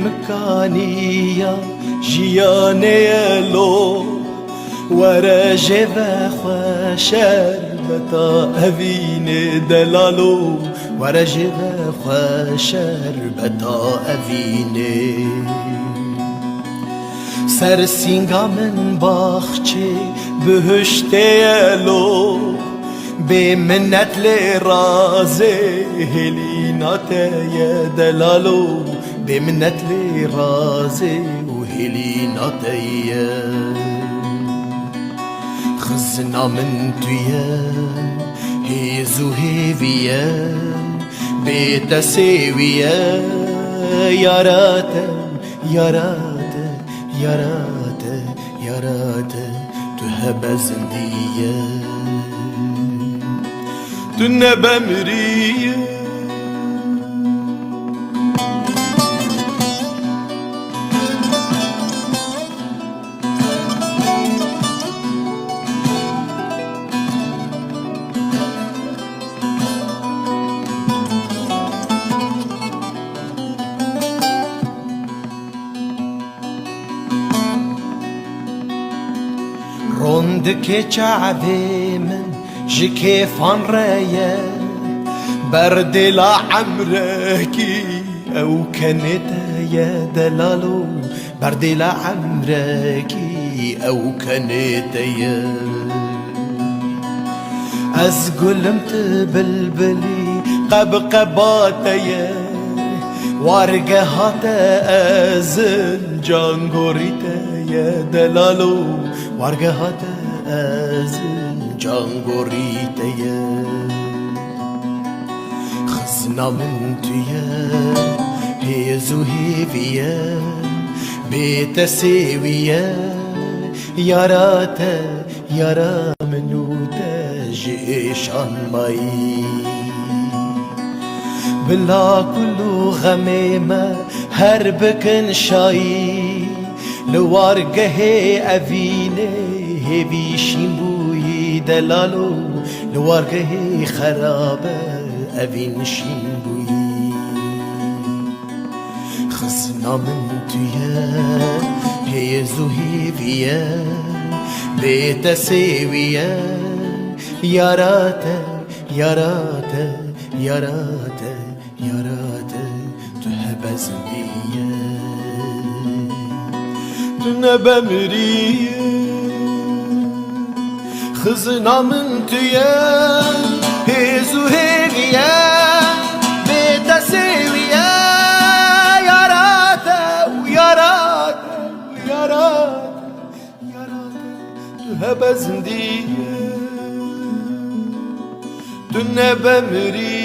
مكانية جياني لو ورجي بخوا شربتا أفيني دلالو ورجي بخوا شربتا أفيني سرسینگا من باخچه بهشته لو به منت لرازه هلینات ی دلالو به منت لرازه و هلینات ی خزنا من تویه هیزو هیویه به تسویه یاراته یاراته یاراته یاراته تو هبه زندیه تو نبه مریه روندك شعبي من جكيفان رايا برد لعمركي او كانت يا دلالو برد لعمركي او كانت يا از قلمت بلبلي قبقباتيا وارقهات ازل جانغوريتا يا دلالو وارقهات ازل جانغوريتا يا خزنا من تويا هيزو هيفيا بيت سيويا ياراتا يارا منوتا جيشان ماي بلا كلو غميمة هربكن شاي لوارقه أفيني هبيشين بوي دلالو لوارقه خرابة أفين شين بوي خزنا من تويا هيزو هيفيا بيت سيويا ياراتا ياراتا ياراتا ياراتا تهبى زندية تنبى مرية خزنا من تيا هيزو هيغيا بيتا سيويا ياراتا وياراتا وياراتا ياراتا تهبى زندية تنبى مرية